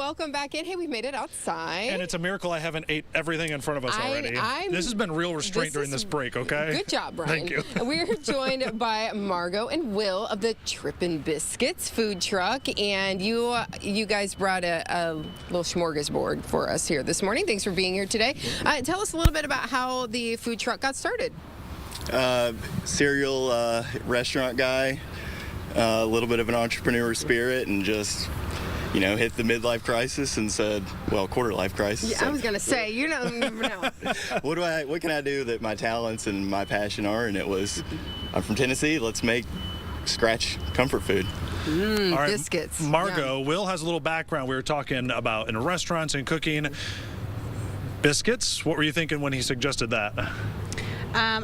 welcome back in. Hey, we made it outside. And it's a miracle I haven't ate everything in front of us already. This has been real restraint during this break, okay? Good job, Brian. Thank you. We're joined by Margaux and Will of the Trip'n Biscuits food truck, and you guys brought a little smorgasbord for us here this morning. Thanks for being here today. Tell us a little bit about how the food truck got started. Serial restaurant guy, a little bit of an entrepreneur spirit, and just hit the midlife crisis and said, well, quarter life crisis. Yeah, I was gonna say, you never know. What can I do that my talents and my passion are? And it was, I'm from Tennessee. Let's make scratch comfort food. All right, biscuits. Margaux, Will has a little background. We were talking about in restaurants and cooking. Biscuits. What were you thinking when he suggested that?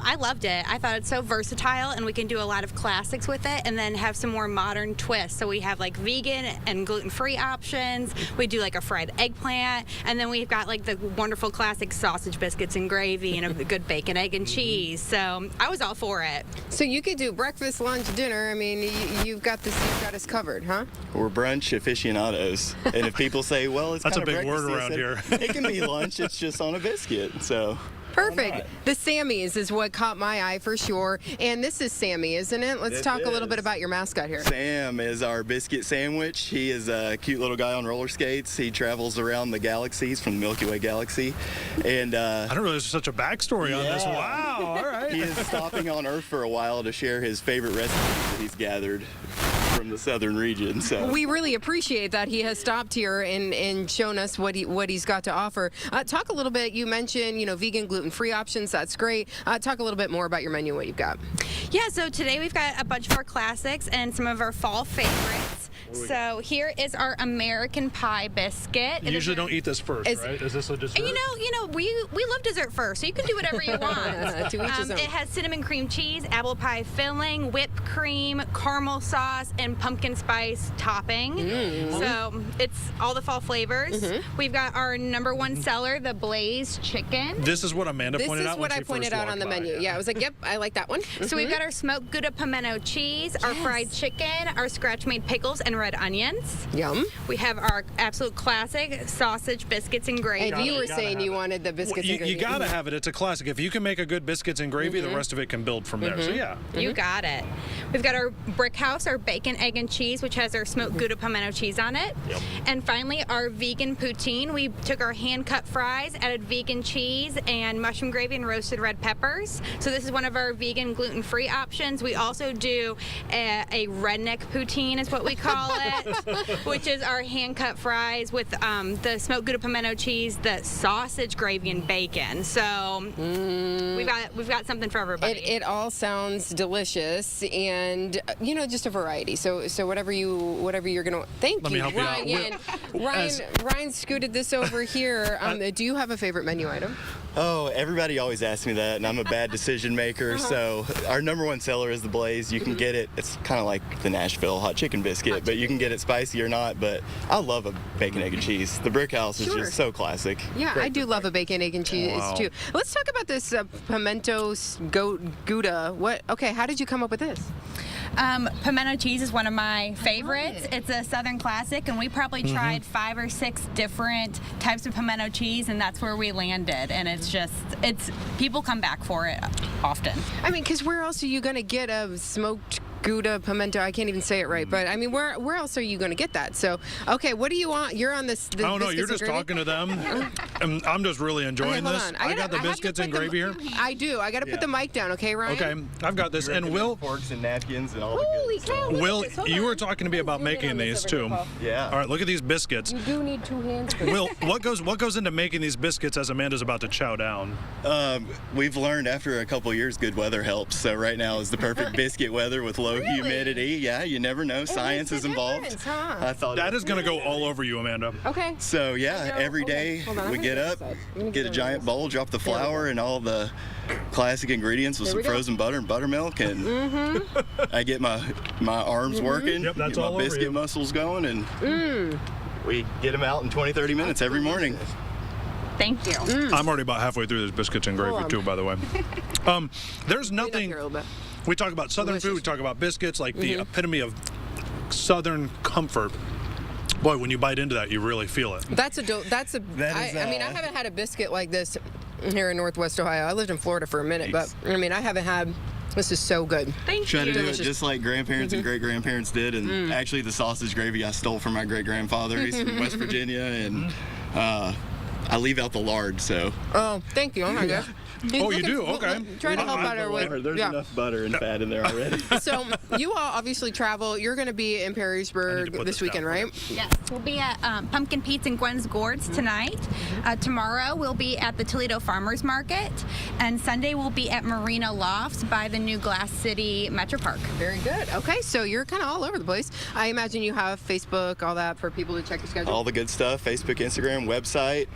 I loved it. I thought it's so versatile, and we can do a lot of classics with it and then have some more modern twists. So we have like vegan and gluten-free options. We do like a fried eggplant, and then we've got like the wonderful classic sausage biscuits and gravy and a good bacon, egg, and cheese. So I was all for it. So you could do breakfast, lunch, dinner. I mean, you've got us covered, huh? We're brunch aficionados. And if people say, well, it's that's kind a of big word around here. It can be lunch. It's just on a biscuit. So. Perfect. The Sammys is what caught my eye for sure. And this is Sammy, isn't it? Let's talk a little bit about your mascot here. Sam is our biscuit sandwich. He is a cute little guy on roller skates. He travels around the galaxies from the Milky Way galaxy. And I didn't realize there's such a backstory on this. Wow. All right. He is stopping on Earth for a while to share his favorite recipes that he's gathered from the southern region. So we really appreciate that he has stopped here and shown us what he's got to offer. Talk a little bit. You mentioned vegan, gluten-free options. That's great. Talk a little bit more about your menu. What you've got? Yeah. So today we've got a bunch of our classics and some of our fall favorites. So here is our American pie biscuit. You usually don't eat this first, right? Is this a dessert? We love dessert first, so you can do whatever you want. To each his own. It has cinnamon cream cheese, apple pie filling, whipped cream, caramel sauce, and pumpkin spice topping. So it's all the fall flavors. We've got our number one seller, the Blazed Chicken. This is what Amanda pointed out. This is what I pointed out on the menu. Yeah, I was like, yep, I like that one. So we've got our smoked Gouda pimento cheese, our fried chicken, our scratch-made pickles, and red onions. Yum. We have our absolute classic sausage, biscuits, and gravy. And you were saying you wanted the biscuits and gravy. You gotta have it. It's a classic. If you can make a good biscuits and gravy, the rest of it can build from there. So yeah. You got it. We've got our Brick House, our bacon, egg, and cheese, which has our smoked Gouda pimento cheese on it. Yep. And finally, our vegan poutine. We took our hand-cut fries, added vegan cheese, and mushroom gravy and roasted red peppers. So this is one of our vegan, gluten-free options. We also do a redneck poutine, is what we call it, which is our hand-cut fries with the smoked Gouda pimento cheese, the sausage gravy, and bacon. So we've got something for everybody. It all sounds delicious, and just a variety. So whatever you're gonna. Thank Let me you, help you out. Ryan scooted this over here. Do you have a favorite menu item? Oh, everybody always asks me that, and I'm a bad decision maker. So our number one seller is the Blaze. You can get it. It's kind of like the Nashville hot chicken biscuit, but you can get it spicy or not. But I love a bacon, egg, and cheese. The Brick House is just so classic. Yeah, I do love a bacon, egg, and cheese too. Let's talk about this pimento Gouda. Okay, how did you come up with this? Pimento cheese is one of my favorites. It's a Southern classic, and we probably tried 5 or 6 different types of pimento cheese, and that's where we landed. And it's people come back for it often. I mean, because where else are you going to get a smoked Gouda pimento? I can't even say it right, but I mean, where else are you going to get that? So, okay, what do you want? You're on this. I don't know. You're just talking to them. And I'm just really enjoying this. I got the biscuits and gravy here. I do. I got to put the mic down, okay, Ryan? Okay, I've got this. And Will, forks and napkins and all Holy the cow! Will, you were talking to me about making these too. Yeah. All right, look at these biscuits. You do need 2 hands. Will, what goes into making these biscuits as Amanda's about to chow down? We've learned after a couple years, good weather helps. So right now is the perfect biscuit weather with low humidity. Yeah, you never know. Science is involved. I thought that is going to go all over you, Amanda. Okay. So yeah, every day we get up, get a giant bowl, drop the flour and all the classic ingredients with some frozen butter and buttermilk, and I get my arms working, Yep, that's get all my over biscuit you. muscles going, and we get them out in 20-30 minutes every morning. Thank you. I'm already about halfway through this biscuits and gravy too, by the way. There's nothing. We talk about Southern food. We talk about biscuits, like the epitome of Southern comfort. Boy, when you bite into that, you really feel it. That is, I mean, I haven't had a biscuit like this here in Northwest Ohio. I lived in Florida for a minute, but I mean, I haven't had. This is so good. Thank Try you. to do it just like grandparents and great-grandparents did, and actually the sausage gravy I stole from my great-grandfather. He's from West Virginia, and I leave out the lard, so. Oh, thank you. Oh my gosh. Oh, you do? Okay. Trying to help out our way. There's enough butter and fat in there already. So you all obviously travel. You're going to be in Perrysburg put this this weekend, down. right? Yes, we'll be at Pumpkin Pete's and Gwen's Gourds tonight. Tomorrow we'll be at the Toledo Farmers Market, and Sunday we'll be at Marina Lofts by the new Glass City Metro Park. Very good. Okay, so you're kind of all over the place. I imagine you have Facebook, all that for people to check your schedule. All the good stuff, Facebook, Instagram, website.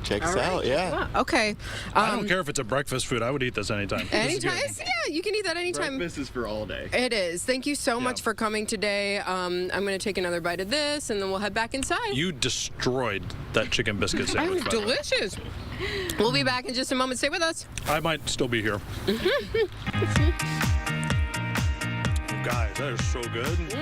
Check us All right. out, yeah. Okay. I don't care if it's a breakfast food. I would eat this anytime. This is good. Anytime. Yeah, you can eat that anytime. Breakfast is for all day. It is. Thank you so much Yeah. for coming today. I'm going to take another bite of this, and then we'll head back inside. You destroyed that chicken biscuit Oh, sandwich. by the way. delicious. We'll be back in just a moment. Stay with us. I might still be here. Guys, that is so good.